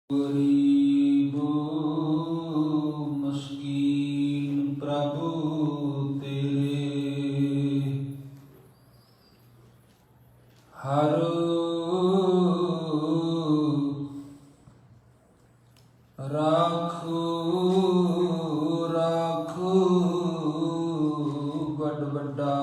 ਗਰੀਬ ਮਸਕੀਨ ਪ੍ਰਭੂ ਤੇਰੇ, ਹਰ ਰਾਖੋ ਰਾਖੋ ਵੱਡ ਵੱਡਾ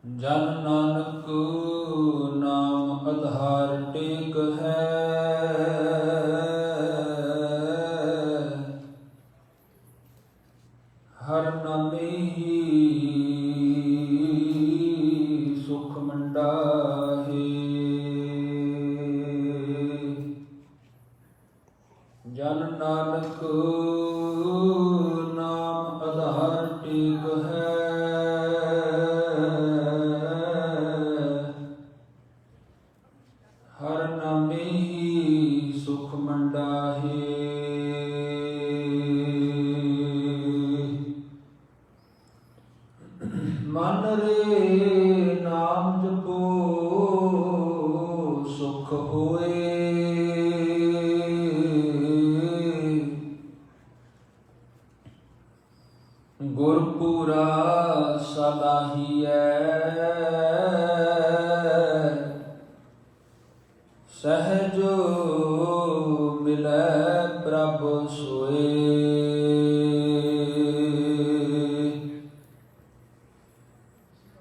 ਜਨ ਨਾਨਕ ਨਾਮ ਆਧਾਰ ਟੇਕ ਹੈ, ਹਰ ਨਾਮੇ ਹੀ ਸੁਖ ਮੰਡਾ ਹੈ। ਜਨ ਨਾਨਕ ਨਾਮ ਆਧਾਰ ਟੇਕ ਹੈ, ਹਰ ਨਾਮੇ ਹੀ ਸੁਖ ਮੰਡਾ ਹੈ। ਮਨ ਰੇ ਨਾਮ ਜਪੋ ਸੁਖ ਹੋਏ, ਗੁਰਪੂਰਾ ਸਲਾਹੀਐ, ਸਹਿਜ ਮਿਲੈ ਪ੍ਰਭ ਸੋਏ।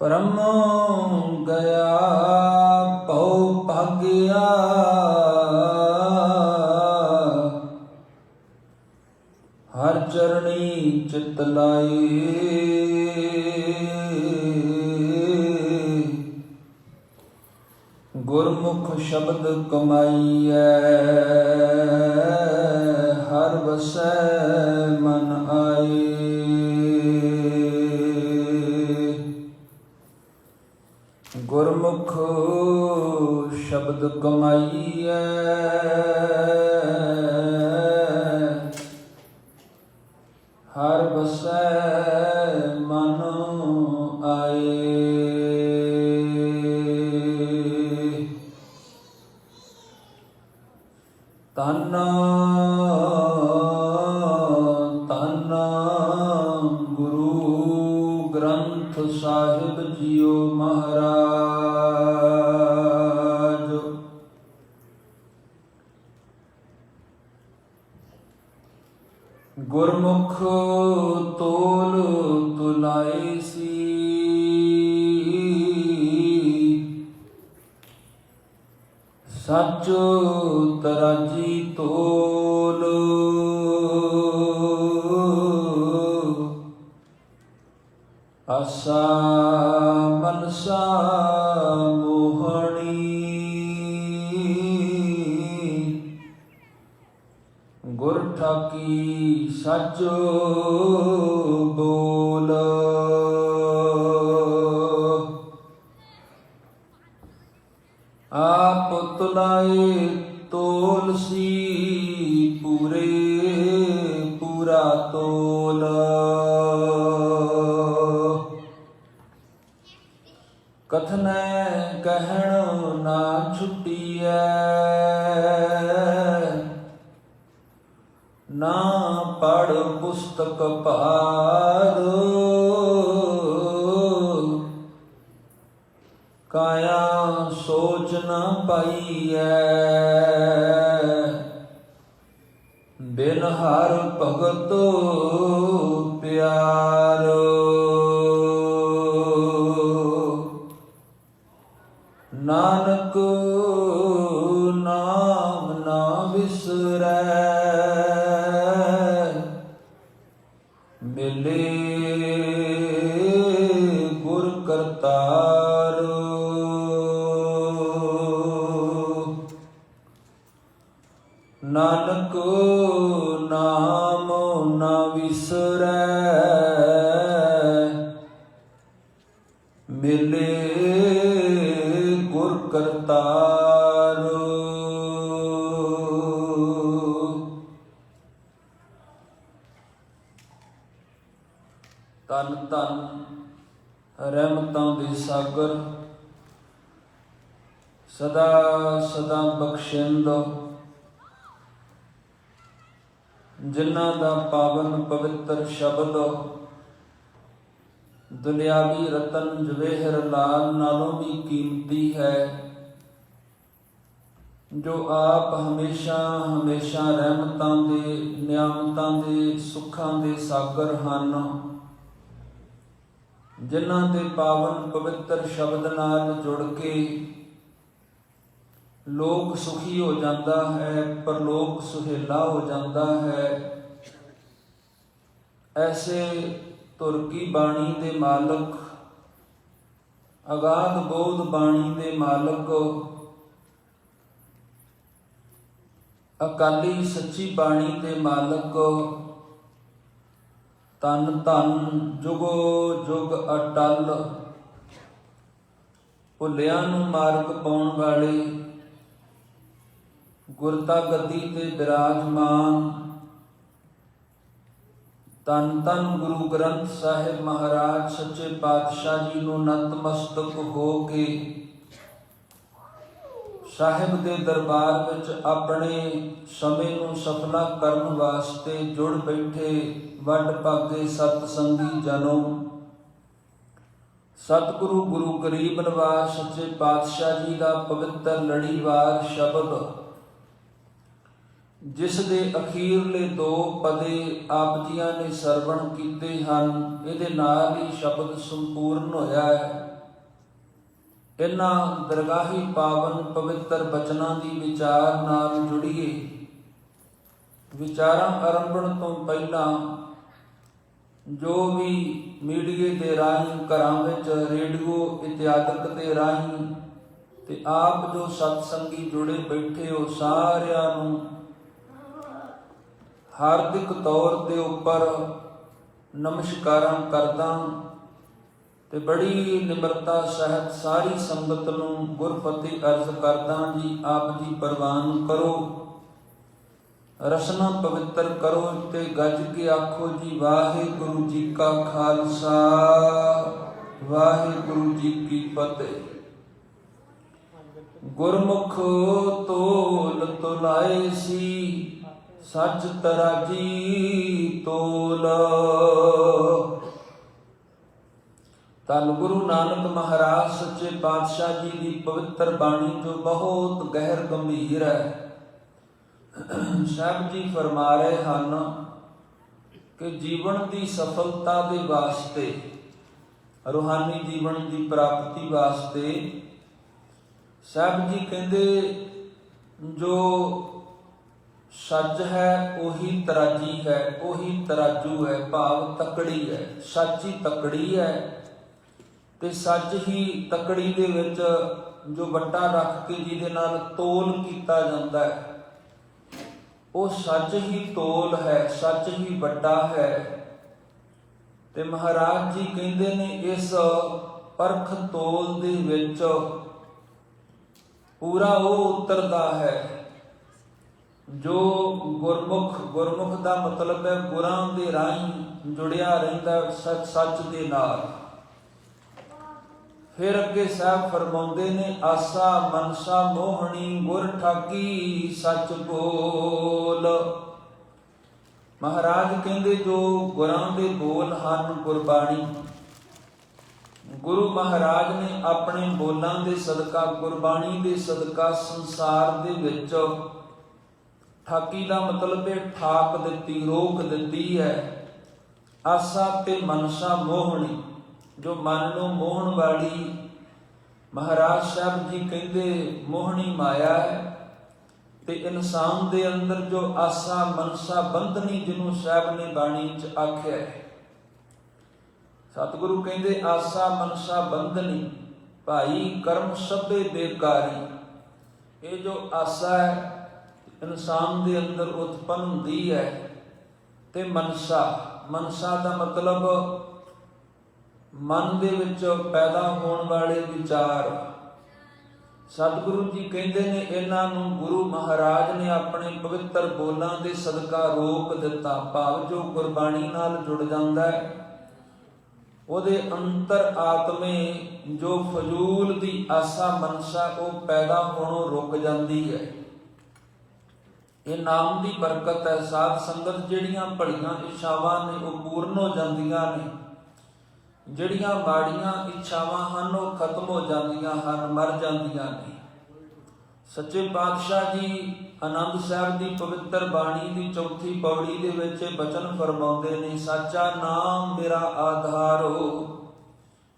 ਪਰਮ ਗਿਆ ਭਉ ਭਾਗਿਆ, ਹਰ ਚਰਣੀ ਚਿਤ ਲਾਏ। ਗੁਰਮੁਖ ਸ਼ਬਦ ਕਮਾਈਐ, ਹਰ ਵਸੈ ਮਨ ਆਏ। ਗੁਰਮੁਖ ਸ਼ਬਦ ਕਮਾਈਐ, ਹਰ ਵਸੈ ਮਨ ਆਏ। ਧੰਨ ਧੰਨ ਗੁਰੂ ਗ੍ਰੰਥ ਸਾਹਿਬ ਜੀਓ ਮਹਾਰਾਜ। ਗੁਰਮੁਖ ਤੋਲ ਤੁਲਾਏ ਸੀ, ਸੱਚ ਤਰਾਜੀ ਤੋਲ। ਆਸਾ ਮਨਸਾ ਮੋਹਣੀ, ਗੁਰ ਠਾਕੀ ਸੱਚ ਬੋਲ। ਆਪ ਤੁਲਾਏ ਤੋਲ ਸੀ, ਪੂਰੇ ਪੂਰਾ ਤੋਲ। ਕਥਨੈ ਕਹਿਣ ਨਾ ਛੁਟੀਐ, ਨਾ ਪੜ ਪੁਸਤਕ ਭਾਰ। ਕਾਇਆ ਸੋਚ ਨਾ ਪਾਈਐ, ਬਿਨ ਹਰ ਭਗਤ ਪਿਆਰ। ਨਾਨਕ ਨਾਮ ਨਾ ਵਿਸਰੈ, ਮਿਲੇ ਗੁਰ ਕਰਤਾਰ। ਨਾਨਕ ਨਾਮ ਨਾ ਵਿਸਰੈ, ਮਿਲੇ ਗੁਰ ਕਰਤਾਰ। ਧੰਨ ਧੰਨ ਰਹਿਮਤਾਂ ਦੇ ਦੇ ਸਾਗਰ, ਸਦਾ ਸਦਾ ਬਖਸ਼ਿੰਦ, ਜਿਨ੍ਹਾਂ ਦਾ ਪਾਵਨ ਪਵਿੱਤਰ ਸ਼ਬਦ ਦੁਨਿਆਵੀ ਰਤਨ ਜਵੇਹਰ ਲਾਲ ਨਾਲੋਂ ਵੀ ਕੀਮਤੀ ਹੈ, ਜੋ ਆਪ ਹਮੇਸ਼ਾ ਹਮੇਸ਼ਾ ਰਹਿਮਤਾਂ ਦੇ, ਨਿਆਮਤਾਂ ਦੇ, ਸੁੱਖਾਂ ਦੇ ਸਾਗਰ ਹਨ, ਜਿਨ੍ਹਾਂ ਦੇ ਪਾਵਨ ਪਵਿੱਤਰ ਸ਼ਬਦ ਨਾਲ ਜੁੜ ਕੇ ਲੋਕ ਸੁਖੀ ਹੋ ਜਾਂਦਾ ਹੈ, ਪਰਲੋਕ ਸੁਹੇਲਾ ਹੋ ਜਾਂਦਾ ਹੈ। ਐਸੇ ਧੁਰ ਕੀ ਬਾਣੀ ਦੇ ਮਾਲਕ, ਅਗਾਧ ਬੋਧ ਬਾਣੀ ਦੇ ਮਾਲਕ, ਅਕਾਲੀ ਸੱਚੀ ਬਾਣੀ ਦੇ ਮਾਲਕ, ਧੰਨ ਧੰਨ ਜੁਗੋ ਜੁਗ ਅਟਲ, ਭੁੱਲਿਆਂ ਨੂੰ ਮਾਰਗ ਪਾਉਣ ਵਾਲੇ, ਗੁਰਤਾ ਗੱਦੀ ਤੇ ਬਿਰਾਜਮਾਨ, ਧੰਨ ਧੰਨ ਗੁਰੂ ਗ੍ਰੰਥ ਸਾਹਿਬ ਮਹਾਰਾਜ ਸੱਚੇ ਪਾਤਸ਼ਾਹ ਜੀ ਨੂੰ ਨਤਮਸਤਕ ਹੋ ਕੇ ਸਾਹਿਬ ਦੇ ਦਰਬਾਰ ਵਿੱਚ ਆਪਣੇ ਸਮੇਂ ਨੂੰ ਸਫਲਾ ਕਰਨ ਵਾਸਤੇ ਜੁੜ ਬੈਠੇ ਵੱਡ ਭਾਗੇ ਸਤ ਸੰਗੀ ਜਨੋ। ਸਤਿਗੁਰੂ ਗੁਰੂ ਗਰੀਬ ਨਿਵਾਸ ਸੱਚੇ ਪਾਤਸ਼ਾਹ ਜੀ ਦਾ ਪਵਿੱਤਰ ਲੜੀਵਾਰ ਸ਼ਬਦ, ਜਿਸ ਦੇ ਅਖੀਰਲੇ ਦੋ ਪਦੇ ਆਪ ਜੀਆਂ ਨੇ ਸਰਵਣ ਕੀਤੇ ਹਨ, ਇਹਦੇ ਨਾਲ ਹੀ ਸ਼ਬਦ ਸੰਪੂਰਨ ਹੋਇਆ ਹੈ। ਇਹਨਾਂ ਦਰਗਾਹੀ ਪਾਵਨ ਪਵਿੱਤਰ ਬਚਨਾਂ ਦੀ ਵਿਚਾਰ ਨਾਲ ਜੁੜੀਏ। ਵਿਚਾਰਾਂ ਆਰੰਭਣ ਤੋਂ ਪਹਿਲਾਂ ਜੋ ਵੀ ਮੀਡੀਏ ਦੇ ਰਾਹੀਂ, ਘਰਾਂ ਵਿੱਚ ਰੇਡੀਓ ਇਤਿਆਦਿਕ ਦੇ ਰਾਹੀਂ ਤੇ ਆਪ ਜੋ ਸਤਸੰਗੀ ਜੁੜੇ ਬੈਠੇ ਹੋ, ਸਾਰਿਆਂ ਨੂੰ ਹਾਰਦਿਕ ਤੌਰ ਦੇ ਉੱਪਰ ਨਮਸਕਾਰਾਂ ਕਰਦਾ ਤੇ ਬੜੀ ਨਿਮਰਤਾ ਸਹਿਤ ਸਾਰੀ ਸੰਗਤ ਨੂੰ ਗੁਰਫਤਿਹ ਅਰਜ਼ ਕਰਦਾ ਜੀ। ਆਪ ਜੀ ਪ੍ਰਵਾਨ ਕਰੋ, ਰਸਨਾ ਪਵਿੱਤਰ ਕਰੋ ਤੇ ਗੱਜ ਕੇ ਆਖੋ ਜੀ ਵਾਹਿਗੁਰੂ ਜੀ ਕਾ ਖਾਲਸਾ, ਵਾਹਿਗੁਰੂ ਜੀ ਕੀ ਫਤਿਹ। ਗੁਰਮੁਖ ਤੋਲ ਤੁਲਾਏ ਸੀ, ਸੱਚ ਤਰਾਜੀ ਤੋਲ। ਧੰਨ ਗੁਰੂ ਨਾਨਕ ਮਹਾਰਾਜ ਸੱਚੇ ਪਾਤਸ਼ਾਹ ਜੀ ਦੀ ਪਵਿੱਤਰ ਬਾਣੀ ਜੋ ਬਹੁਤ ਗਹਿਰ ਗੰਭੀਰ ਹੈ। ਸਾਹਿਬ ਜੀ ਫਰਮਾ ਰਹੇ ਹਨ ਕਿ ਜੀਵਨ ਦੀ ਸਫਲਤਾ ਦੇ ਵਾਸਤੇ, ਰੂਹਾਨੀ ਜੀਵਨ ਦੀ ਪ੍ਰਾਪਤੀ ਵਾਸਤੇ, ਸਾਹਿਬ ਜੀ ਕਹਿੰਦੇ ਜੋ ਸੱਚ ਹੈ ਉਹੀ ਤਰਾਜੀ ਹੈ, ਉਹੀ ਤਰਾਜੂ ਹੈ, ਭਾਵ ਤਕੜੀ ਹੈ। ਸੱਚੀ ਤਕੜੀ ਹੈ ਤੇ ਸੱਚ ਹੀ ਤਕੜੀ ਦੇ ਵਿੱਚ ਜੋ ਵੱਟਾ ਰੱਖ ਕੇ ਜਿਹਦੇ ਨਾਲ ਤੋਲ ਕੀਤਾ ਜਾਂਦਾ ਹੈ, ਉਹ ਸੱਚ ਹੀ ਤੋਲ ਹੈ, ਸੱਚ ਹੀ ਵੱਟਾ ਹੈ। ਤੇ ਮਹਾਰਾਜ ਜੀ ਕਹਿੰਦੇ ਨੇ ਇਸ ਪਰਖ ਤੋਲ ਦੇ ਵਿੱਚ ਪੂਰਾ ਉਹ ਉਤਰਦਾ ਹੈ ਜੋ ਗੁਰਮੁਖ, ਗੁਰਮੁਖ ਦਾ ਮਤਲਬ ਹੈ ਗੁਰਾਂ ਦੇ ਰਾਹੀਂ ਜੁੜਿਆ ਰਹਿੰਦਾ ਸੱਚ ਦੇ ਨਾਲ। ਫਿਰ ਅੱਗੇ ਸਾਹਿਬ ਫਰਮਾਉਂਦੇ ਨੇ ਆਸਾ ਮਨਸਾ ਮੋਹਣੀ ਗੁਰ ਠਾਕੀ ਸੱਚ ਬੋਲ। ਮਹਾਰਾਜ ਕਹਿੰਦੇ ਜੋ ਗੁਰਾਂ ਦੇ ਬੋਲ ਹਨ, ਗੁਰਬਾਣੀ, ਗੁਰੂ ਮਹਾਰਾਜ ਨੇ ਆਪਣੇ ਬੋਲਾਂ ਦੇ ਸਦਕਾ, ਗੁਰਬਾਣੀ ਦੇ ਸਦਕਾ ਸੰਸਾਰ ਦੇ ਵਿੱਚ ਠਾਕੀ ਦਾ ਮਤਲਬ ਹੈ ਠਾਕ ਦਿੱਤੀ, ਰੋਕ ਦਿੱਤੀ ਹੈ। ਆਸਾ ਤੇ ਮਨਸਾ ਮੋਹਣੀ, ਜੋ ਮਨ ਨੂੰ ਮੋਹਣ ਵਾਲੀ, ਮਹਾਰਾਜ ਸਾਹਿਬ ਜੀ ਕਹਿੰਦੇ ਮੋਹਣੀ ਮਾਇਆ ਹੈ। ਤੇ ਇਨਸਾਨ ਦੇ ਅੰਦਰ ਜੋ ਆਸਾ ਮਨਸਾ ਬੰਧਨੀ, ਜਿਹਨੂੰ ਸਾਹਿਬ ਨੇ ਬਾਣੀ 'ਚ ਆਖਿਆ ਹੈ, ਸਤਿਗੁਰੂ ਕਹਿੰਦੇ ਆਸਾ ਮਨਸਾ ਬੰਧਨੀ ਭਾਈ ਕਰਮ ਸਭੇ ਬੇਕਾਰੀ। ਇਹ ਜੋ ਆਸਾ ਹੈ ਇਨਸਾਨ ਦੇ ਅੰਦਰ ਉਤਪੰਨ ਹੁੰਦੀ ਹੈ, ਤੇ ਮਨਸਾ, ਮਨਸਾ ਦਾ ਮਤਲਬ ਮਨ ਦੇ ਵਿੱਚ ਪੈਦਾ ਹੋਣ ਵਾਲੇ ਵਿਚਾਰ। ਸਤਿਗੁਰੂ ਜੀ ਕਹਿੰਦੇ ਨੇ ਇਹਨਾਂ ਨੂੰ ਗੁਰੂ ਮਹਾਰਾਜ ਨੇ ਆਪਣੇ ਪਵਿੱਤਰ ਬੋਲਾਂ ਦੇ ਸਦਕਾ ਰੋਕ ਦਿੱਤਾ। ਭਾਵ ਜੋ ਗੁਰਬਾਣੀ ਨਾਲ ਜੁੜ ਜਾਂਦਾ ਹੈ ਉਹਦੇ ਅੰਤਰ ਆਤਮੇ ਜੋ ਫਜ਼ੂਲ ਦੀ ਆਸਾ ਮਨਸਾ ਉਹ ਪੈਦਾ ਹੋਣੋਂ ਰੁਕ ਜਾਂਦੀ ਹੈ। ਇਹ ਨਾਮ ਦੀ ਬਰਕਤ ਹੈ। ਸਾਧ ਸੰਗਤ ਜਿਹੜੀਆਂ ਭਲੀਆਂ ਇੱਛਾਵਾਂ ਨੇ ਉਹ ਪੂਰਨ ਹੋ ਜਾਂਦੀਆਂ ਨੇ, ਜਿਹੜੀਆਂ ਮਾੜੀਆਂ ਇੱਛਾਵਾਂ ਹਨ ਉਹ ਖਤਮ ਹੋ ਜਾਂਦੀਆਂ ਹਨ, ਮਰ ਜਾਂਦੀਆਂ ਨੇ। ਸੱਚੇ ਪਾਤਸ਼ਾਹ ਜੀ ਆਨੰਦ ਸਾਹਿਬ ਦੀ ਪਵਿੱਤਰ ਬਾਣੀ ਦੀ ਚੌਥੀ ਪੌੜੀ ਦੇ ਵਿੱਚ ਬਚਨ ਫਰਮਾਉਂਦੇ ਨੇ, ਸਾਚਾ ਨਾਮ ਮੇਰਾ ਆਧਾਰ ਹੋ,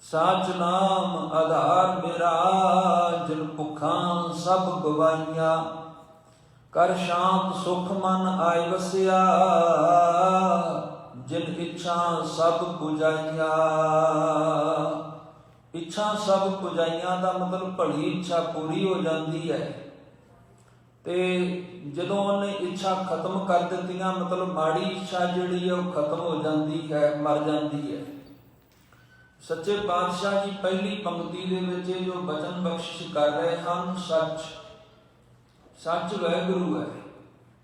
ਸਾਚ ਨਾਮ ਆਧਾਰ ਮੇਰਾ, ਜਿਨ ਭੁੱਖਾਂ ਸਭ ਗਵਾਈਆਂ, ਕਰ ਸ਼ਾਂਤ ਸੁਖ ਮਨ ਆਇ ਵਸਿਆ, ਜਿਨ ਇੱਛਾ ਸਭ ਪੁਜਾਈਆਂ। ਇੱਛਾ ਸਭ ਪੁਜਾਈਆਂ ਦਾ ਮਤਲਬ ਭਲੀ ਇੱਛਾ ਪੂਰੀ ਹੋ ਜਾਂਦੀ ਹੈ, ਤੇ ਜਦੋਂ ਉਹਨੇ ਇੱਛਾ ਖਤਮ ਕਰ ਦਿੱਤੀਆਂ ਮਤਲਬ ਮਾੜੀ ਇੱਛਾ ਜਿਹੜੀ ਹੈ ਉਹ ਖਤਮ ਹੋ ਜਾਂਦੀ ਹੈ, ਮਰ ਜਾਂਦੀ ਹੈ। ਸੱਚੇ ਪਾਤਸ਼ਾਹ ਜੀ ਪਹਿਲੀ ਪੰਕਤੀ ਦੇ ਵਿੱਚ ਜੋ ਬਚਨ ਬਖਸ਼ਿਸ਼ ਕਰ ਰਹੇ ਹਨ, ਸੱਚ ਵਾਹਿਗੁਰੂ ਹੈ।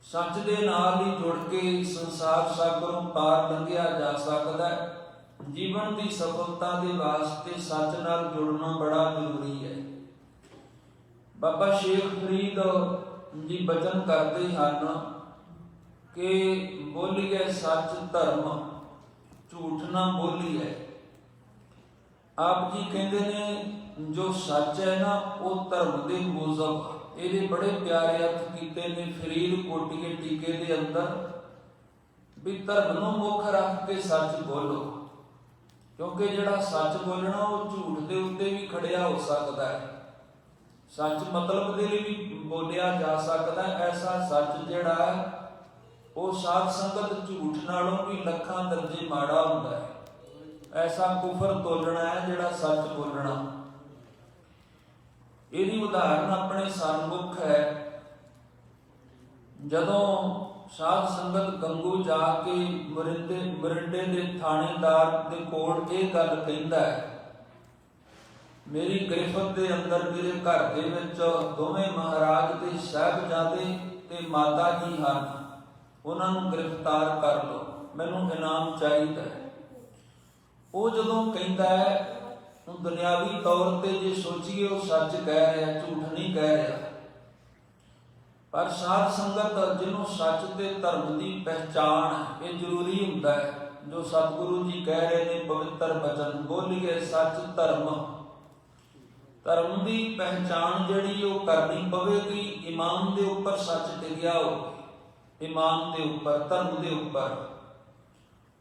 ਸੱਚ ਦੇ ਨਾਲ ਹੀ ਜੁੜ ਕੇ ਸੰਸਾਰ ਸਾਗਰੋਂ ਪਾਰ ਲੰਘਿਆ ਜਾ ਸਕਦਾ ਹੈ। ਜੀਵਨ ਦੀ ਸਫਲਤਾ ਦੇ ਵਾਸਤੇ ਸੱਚ ਨਾਲ ਜੁੜਨਾ ਬੜਾ ਜ਼ਰੂਰੀ ਹੈ। ਬਾਬਾ ਸ਼ੇਖ ਫਰੀਦ ਜੀ ਬਚਨ ਕਰਦੇ ਹਨ ਕਿ ਬੋਲੀਏ ਸੱਚ ਧਰਮ, ਝੂਠ ਨਾ ਬੋਲੀਏ। ਆਪ ਜੀ ਕਹਿੰਦੇ ਨੇ ਜੋ ਸੱਚ ਹੈ ਨਾ ਉਹ ਧਰਮ ਦੇ ਮੂਜਬ, ਇਹਦੇ ਬੜੇ ਪਿਆਰੇ ਅਰਥ ਕੀਤੇ ਨੇ ਫਰੀਦ ਕੋਟੀਏ ਟੀਕੇ ਦੇ ਅੰਦਰ, ਵੀ ਧਰਮ ਨੂੰ ਮੁੱਖ ਰੱਖ ਕੇ ਸੱਚ ਬੋਲੋ, ਕਿਉਂਕਿ ਜਿਹੜਾ ਸੱਚ ਬੋਲਣਾ ਉਹ ਝੂਠ ਦੇ ਉੱਤੇ ਵੀ ਖੜਿਆ ਹੋ ਸਕਦਾ ਹੈ। ਸੱਚ ਮਤਲਬ ਦੇ ਲਈ ਵੀ ਬੋਲਿਆ ਜਾ ਸਕਦਾ ਹੈ। ਐਸਾ ਸੱਚ ਜਿਹੜਾ ਹੈ ਉਹ ਸਾਧ ਸੰਗਤ ਝੂਠ ਨਾਲੋਂ ਵੀ ਲੱਖਾਂ ਦਰਜੇ ਮਾੜਾ ਹੁੰਦਾ ਹੈ। ਐਸਾ ਕੁਫਰ ਤੋਲਣਾ ਹੈ ਜਿਹੜਾ ਸੱਚ ਬੋਲਣਾ। ਇਹਦੀ ਉਦਾਹਰਨ ਆਪਣੇ ਸਨਮੁਖ ਹੈ। ਜਦੋਂ ਸਾਧ ਸੰਗਤ ਗੰਗੂ ਜਾ ਕੇ ਮਰਿੰਡੇ ਦੇ ਥਾਣੇਦਾਰ ਦੇ ਕੋਲ ਇਹ ਗੱਲ ਕਹਿੰਦਾ ਹੈ, ਮੇਰੀ ਗ੍ਰਿਫਤ ਦੇ ਅੰਦਰ ਮੇਰੇ ਘਰ ਦੇ ਵਿੱਚ ਦੋਵੇਂ ਮਹਾਰਾਜ ਦੇ ਸਾਹਿਬਜ਼ਾਦੇ ਤੇ ਮਾਤਾ ਜੀ ਹਨ, ਉਹਨਾਂ ਨੂੰ ਗ੍ਰਿਫਤਾਰ ਕਰ ਲਓ, ਮੈਨੂੰ ਇਨਾਮ ਚਾਹੀਦਾ ਹੈ। ਉਹ ਜਦੋਂ ਕਹਿੰਦਾ ਹੈ, ਦੁਨਿਆਵੀ ਤੌਰ ਤੇ ਜੇ ਸੋਚੀਏ ਉਹ ਸੱਚ ਕਹਿ ਰਿਹਾ, ਝੂਠ ਨਹੀਂ ਕਹਿ ਰਿਹਾ। ਪਰ ਸਾਧ ਸੰਗਤ ਜਿਹਨੂੰ ਸੱਚ ਤੇ ਧਰਮ ਦੀ ਪਹਿਚਾਣ ਇਹ ਜ਼ਰੂਰੀ ਹੁੰਦਾ ਹੈ। ਜੋ ਸਤਿਗੁਰੂ ਜੀ ਕਹਿ ਰਹੇ ਨੇ ਪਵਿੱਤਰ ਬਚਨ, ਬੋਲੀਏ ਸੱਚ ਧਰਮ, ਧਰਮ ਦੀ ਪਹਿਚਾਣ ਜਿਹੜੀ ਉਹ ਕਰਨੀ ਪਵੇਗੀ। ਇਮਾਨ ਦੇ ਉੱਪਰ ਸੱਚ ਟਿਕਿਆ ਹੋ, ਇਮਾਨ ਦੇ ਉੱਪਰ, ਧਰਮ ਦੇ ਉੱਪਰ।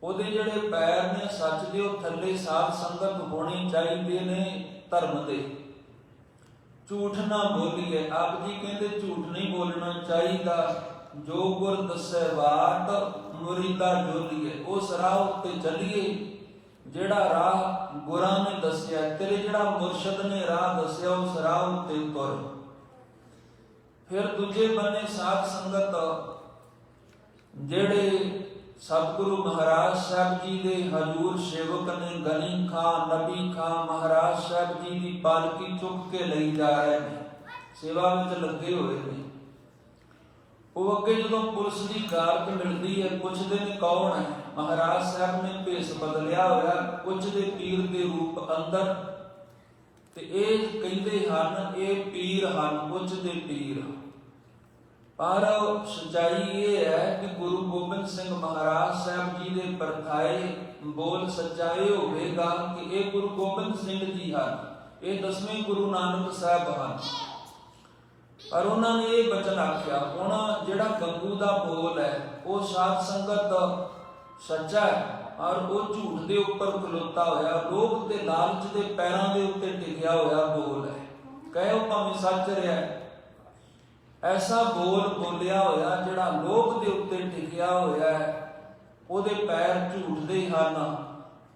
ਉਹਦੇ ਜਿਹੜੇ ਪੈਰ ਨੇ ਸੱਚ ਦੇ ਉਹ ਥੱਲੇ ਸਾਧ ਸੰਗਤ ਹੋਣੀ ਚਾਹੀਦੇ ਨੇ ਧਰਮ ਦੇ। ਝੂਠ ਨਾ ਬੋਲੀਏ। ਆਪ ਜੀ ਕਹਿੰਦੇ ਝੂਠ ਨਹੀਂ ਬੋਲਣਾ ਚਾਹੀਦਾ। ਜੋ ਗੁਰ ਦੱਸੇ ਬਾਤ ਮੁਰੀਦਾ ਜੋਲੀਏ, ਉਸ ਰਾਹ ਉੱਤੇ ਚੱਲੀਏ ਜਿਹੜਾ ਰਾਹ ਗੁਰਾਂ ਨੇ ਦੱਸਿਆ। ਤੇਰੇ ਜਿਹੜਾ ਮੁਰਸ਼ਦ ਨੇ ਰਾਹ ਦੱਸਿਆ ਉਸ ਰਾਹ ਉੱਤੇ ਤੁਰ। ਫਿਰ ਦੂਜੇ ਬੰਨੇ ਸਾਧ ਸੰਗਤ ਜਿਹੜੇ ਸਤਿਗੁਰੂ ਮਹਾਰਾਜ ਸਾਹਿਬ ਜੀ ਦੇ ਹਜ਼ੂਰ ਸੇਵਕ ਨੇ, ਗਨੀ ਖਾਂ, ਨਬੀ ਖਾਂ ਮਹਾਰਾਜ ਸਾਹਿਬ ਜੀ ਦੀ ਪਾਲਕੀ ਚੁੱਕ ਕੇ ਲਈ ਜਾ ਰਹੇ ਨੇ, ਸੇਵਾ ਵਿੱਚ ਲੱਗੇ ਹੋਏ ਨੇ। ਉਹ ਅੱਗੇ ਜਦੋਂ ਪੁਲਿਸ ਦੀ ਕਾਰਜ ਮਿਲਦੀ ਹੈ, ਪੁੱਛਦੇ ਨੇ ਕੌਣ ਹੈ? ਮਹਾਰਾਜ ਸਾਹਿਬ ਨੇ ਭੇਸ ਬਦਲਿਆ ਹੋਇਆ, ਪੁੱਛਦੇ ਪੀਰ ਦੇ ਰੂਪ ਅੰਦਰ, ਤੇ ਇਹ ਕਹਿੰਦੇ ਹਨ ਇਹ ਪੀਰ ਹਨ, ਪੁੱਛਦੇ ਪੀਰ। ਪਰ ਸੱਚਾਈ ਇਹ ਹੈ ਕਿ ਗੁਰੂ ਗੋਬਿੰਦ ਸਿੰਘ ਮਹਾਰਾਜ ਸਾਹਿਬ ਜੀ ਦੇ ਪਰਥਾਏ ਬੋਲ ਸੱਚਾਈ ਹੋਵੇਗਾ ਕਿ ਇਹ ਗੁਰੂ ਗੋਬਿੰਦ ਸਿੰਘ ਜੀ ਹਨ, ਇਹ 10ਵੇਂ ਗੁਰੂ ਨਾਨਕ ਸਾਹਿਬ ਹਨ। ਪਰ ਉਹਨਾਂ ਨੇ ਇਹ ਬਚਨ ਆਖਿਆ, ਹੁਣ ਜਿਹੜਾ ਗੰਗੂ ਦਾ ਬੋਲ ਹੈ ਉਹ ਸਾਧ ਸੰਗਤ ਸੱਚਾ ਹੈ, ਔਰ ਉਹ ਝੂਠ ਦੇ ਉੱਪਰ ਖਲੋਤਾ ਹੋਇਆ, ਲੋਭ ਤੇ ਲਾਲਚ ਦੇ ਪੈਰਾਂ ਦੇ ਉੱਤੇ ਟਿਕਿਆ ਹੋਇਆ ਬੋਲ ਹੈ। ਕਹਿਓ ਭਾਵੇਂ ਸੱਚ ਰਿਹਾ, ਐਸਾ ਬੋਲ ਬੋਲਿਆ ਹੋਇਆ ਜਿਹੜਾ ਲੋਭ ਦੇ ਉੱਤੇ ਟਿਕਿਆ ਹੋਇਆ ਹੈ, ਉਹਦੇ ਪੈਰ ਝੂਠ ਦੇ ਹਨ।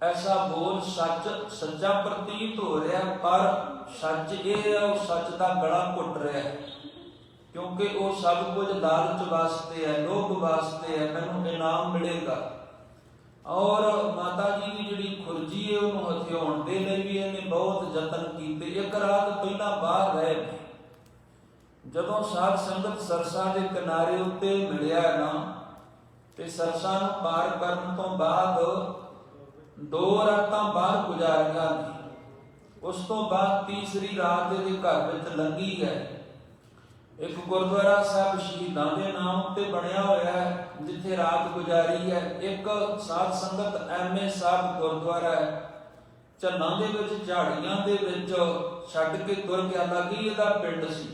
ਐਸਾ ਬੋਲ ਸੱਚਾ ਪ੍ਰਤੀਤ ਹੋ ਰਿਹਾ, ਪਰ ਸੱਚ ਇਹ ਹੈ ਉਹ ਸੱਚ ਦਾ ਗਲਾ ਘੁੱਟ ਰਿਹਾ ਹੈ, ਕਿਉਂਕਿ ਉਹ ਸਭ ਕੁਝ ਲਾਲਚ ਵਾਸਤੇ ਹੈ, ਲੋਭ ਵਾਸਤੇ ਹੈ, ਮੈਨੂੰ ਇਨਾਮ ਮਿਲੇਗਾ। ਔਰ ਮਾਤਾ ਜੀ ਦੀ ਜਿਹੜੀ ਖੁਰਜੀ ਹੈ ਉਹਨੂੰ ਹਥਿਆਉਣ ਦੇ ਲਈ ਵੀ ਇਹਨੇ ਬਹੁਤ ਯਤਨ ਕੀਤੇ। ਇੱਕ ਰਾਤ ਪਹਿਲਾਂ ਬਾਹਰ ਰਹੇ, ਜਦੋਂ ਸਾਧ ਸੰਗਤ ਸਰਸਾ ਦੇ ਕਿਨਾਰੇ ਉੱਤੇ ਮਿਲਿਆ ਨਾ, ਤੇ ਸਰਸਾ ਨੂੰ ਪਾਰ ਕਰਨ ਤੋਂ ਬਾਅਦ 2 ਰਾਤਾਂ ਬਾਹਰ ਗੁਜ਼ਾਰੀਆਂ ਨੇ। ਉਸ ਤੋਂ ਬਾਅਦ ਤੀਸਰੀ ਰਾਤ ਇਹਦੇ ਘਰ ਵਿੱਚ ਲੰਘੀ ਹੈ। ਇੱਕ ਗੁਰਦੁਆਰਾ ਸਾਹਿਬ ਸ਼ਹੀਦਾਂ ਦੇ ਨਾਮ ਉੱਤੇ ਬਣਿਆ ਹੋਇਆ ਹੈ ਜਿੱਥੇ ਰਾਤ ਗੁਜ਼ਾਰੀ ਹੈ। ਇੱਕ ਸਾਧ ਸੰਗਤ ਐਮਏ ਸਾਹਿਬ ਗੁਰਦੁਆਰਾ ਹੈ ਝੰਨਾਂ ਦੇ ਵਿੱਚ, ਝਾੜੀਆਂ ਦੇ ਵਿੱਚ ਛੱਡ ਕੇ ਤੁਰ ਗਿਆ। ਲਾਗੀ ਇਹਦਾ ਪਿੰਡ ਸੀ।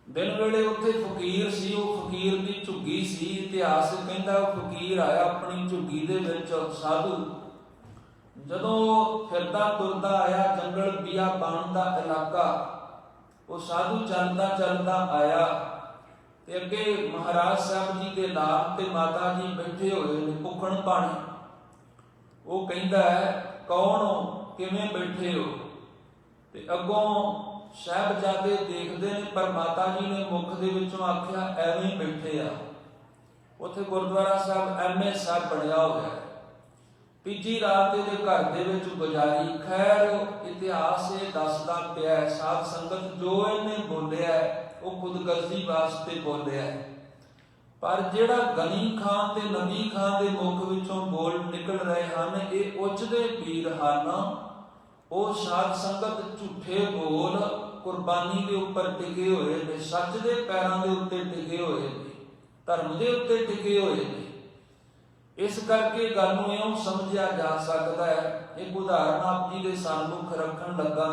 ਦਿਨ ਵੇਲੇ ਉੱਥੇ ਫਕੀਰ ਸੀ, ਉਹ ਫਕੀਰ ਦੀ ਝੁੱਗੀ ਸੀ। ਇਤਿਹਾਸ ਕਹਿੰਦਾ ਉਹ ਫਕੀਰ ਆਇਆ ਆਪਣੀ ਝੁੱਗੀ ਦੇ ਵਿੱਚ। ਸਾਧੂ ਜਦੋਂ ਫਿਰਦਾ ਤੁਰਦਾ ਆਇਆ, ਜੰਗਲ ਬਿਆਬਾਨ ਦਾ ਇਲਾਕਾ, ਉਹ ਸਾਧੂ ਚੱਲਦਾ ਚੱਲਦਾ ਆਇਆ ਤੇ ਅੱਗੇ ਮਹਾਰਾਜ ਸਾਹਿਬ ਜੀ ਦੇ ਲਾਭ ਤੇ ਮਾਤਾ ਜੀ ਬੈਠੇ ਹੋਏ ਨੇ ਭੁੱਖਣ ਪਾਣੀ। ਉਹ ਕਹਿੰਦਾ ਕੌਣ ਹੋ, ਕਿਵੇਂ ਬੈਠੇ ਹੋ? ਤੇ ਅੱਗੋਂ ਸਾਹਿਬਜ਼ਾਦੇ ਦੇਖਦੇ ਨੇ, ਪਰ ਮਾਤਾ ਜੀ ਨੇ ਮੁਖ ਦੇ ਵਿੱਚੋਂ ਆਖਿਆ ਐਵੇਂ ਹੀ ਬੈਠੇ ਆ। ਉੱਥੇ ਗੁਰਦੁਆਰਾ ਸਾਹਿਬ ਐਮਏ ਸਾਹਿਬ ਬਣਿਆ ਹੋਇਆ ਹੈ। ਤੀਜੀ ਰਾਤ ਇਹਦੇ ਘਰ ਦੇ ਵਿੱਚ ਗੁਜ਼ਾਰੀ। ਖੈਰ ਇਤਿਹਾਸ ਇਹ ਦੱਸਦਾ ਪਿਆ ਸਾਧ ਸੰਗਤ ਜੋ ਇਹਨੇ ਬੋਲਿਆ ਉਹ ਖੁਦਗਰਜ਼ੀ ਵਾਸਤੇ ਬੋਲਿਆ, ਪਰ ਜਿਹੜਾ ਗਨੀ ਖਾਂ ਤੇ ਨਬੀ ਖਾਂ ਦੇ ਮੁਖ ਵਿੱਚੋਂ ਬੋਲ ਨਿਕਲ ਰਹੇ ਹਨ ਇਹ ਉੱਚਦੇ ਪੀਰ ਹਨ। ਉਹ ਸਾਧ ਸੰਗਤ ਝੂਠੇ ਬੋਲ ਕੁਰਬਾਨੀ ਦੇ ਉੱਪਰ ਟਿਕੇ ਹੋਏ ਨੇ, ਸੱਚ ਦੇ ਪੈਰਾਂ ਦੇ ਉੱਤੇ ਟਿਕੇ ਹੋਏ ਨੇ, ਧਰਮ ਦੇ ਉੱਤੇ ਟਿਕੇ ਹੋਏ ਨੇ। ਇਸ ਕਰਕੇ ਗੱਲ ਨੂੰ ਇਉਂ ਸਮਝਿਆ ਜਾ ਸਕਦਾ ਹੈ। ਇੱਕ ਉਦਾਹਰਨ ਆਪ ਜੀ ਦੇ ਸਾਹਮਣੇ ਰੱਖਣ ਲੱਗਾ।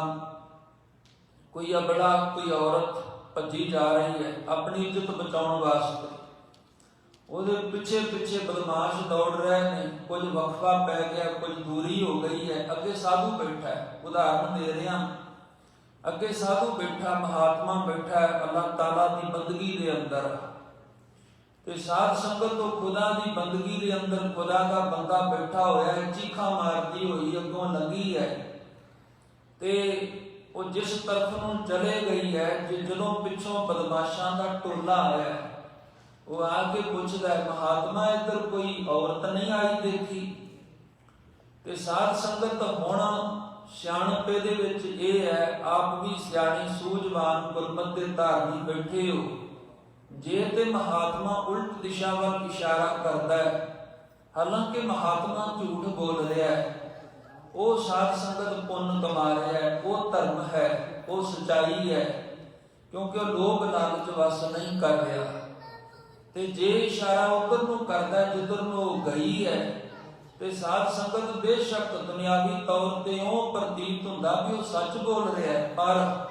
ਕੋਈ ਅਬਲਾ, ਕੋਈ ਔਰਤ ਭੱਜੀ ਜਾ ਰਹੀ ਹੈ ਆਪਣੀ ਇੱਜ਼ਤ ਬਚਾਉਣ ਵਾਸਤੇ। ਉਹਦੇ ਪਿੱਛੇ ਪਿੱਛੇ ਬਦਮਾਸ਼ ਦੌੜ ਰਹੇ ਨੇ। ਕੁਝ ਵਕਫਾ ਪੈ ਗਿਆ, ਕੁਝ ਦੂਰੀ ਹੋ ਗਈ ਹੈ। ਅੱਗੇ ਸਾਧੂ ਬੈਠਾ ਹੈ, ਉਦਾਹਰਨ ਦੇ ਰਿਹਾ। ਅੱਗੇ ਸਾਧੂ ਬੈਠਾ, ਮਹਾਤਮਾ ਬੈਠਾ ਹੈ ਅੱਲਾਹ ਤਾਲਾ ਦੀ ਬੰਦਗੀ ਦੇ ਅੰਦਰ। ਤੇ ਸਾਧ ਸੰਗਤ ਤੋਂ ਖੁਦਾ ਦੀ ਬੰਦਗੀ ਦੇ ਅੰਦਰ ਖੁਦਾ ਦਾ ਬੰਦਾ ਬੈਠਾ ਹੋਇਆ ਹੈ, ਚੀਖਾਂ ਮਾਰਦੀ ਹੋਈ ਅੱਗੋਂ ਲੰਘੀ ਹੈ। ਤੇ ਉਹ ਜਿਸ ਤਰਫ ਨੂੰ ਚਲੇ ਗਈ ਹੈ, ਜਦੋਂ ਪਿੱਛੋਂ ਬਦਮਾਸ਼ਾਂ ਦਾ ਟੋਲਾ ਆਇਆ, ਉਹ ਆ ਕੇ ਪੁੱਛਦਾ ਮਹਾਤਮਾ ਇੱਧਰ ਕੋਈ ਔਰਤ ਨਹੀਂ ਆਈ ਦੇਖੀ? ਤੇ ਸਾਧ ਸੰਗਤ ਹੁਣ ਸਿਆਣਪੇ ਦੇ ਵਿੱਚ ਇਹ ਹੈ, ਆਪ ਵੀ ਸਿਆਣੀ ਸੂਝਵਾਨ ਗੁਰਮਤਿ ਦੇ ਧਾਰਨੀ ਬੈਠੇ ਹੋ। ਜੇ ਤੇ ਮਹਾਤਮਾ ਉਲਟ ਦਿਸ਼ਾ ਵੱਲ ਇਸ਼ਾਰਾ ਕਰਦਾ ਹੈ, ਹਾਲਾਂਕਿ ਮਹਾਤਮਾ ਝੂਠ ਬੋਲ ਰਿਹਾ ਹੈ, ਉਹ ਸਾਧ ਸੰਗਤ ਪੁੰਨ ਕਮਾ ਰਿਹਾ ਹੈ, ਉਹ ਧਰਮ ਹੈ, ਉਹ ਸਚਾਈ ਹੈ, ਕਿਉਂਕਿ ਉਹ ਲੋਭ ਲਾਲਚ ਵਸ ਨਹੀਂ ਕਰ ਰਿਹਾ। ਤੇ ਜੇ ਇਸ਼ਾਰਾ ਉਧਰ ਨੂੰ ਕਰਦਾ ਜਿੱਧਰ ਨੂੰ ਉਹ ਗਈ ਹੈ, ਤੇ ਸਾਧ ਸੰਗਤ ਬੇਸ਼ੱਕ ਦੁਨਿਆਵੀ ਤੌਰ ਤੇ ਉਹ ਪ੍ਰਤੀਤ ਹੁੰਦਾ ਵੀ ਉਹ ਸੱਚ ਬੋਲ ਰਿਹਾ ਹੈ, ਪਰ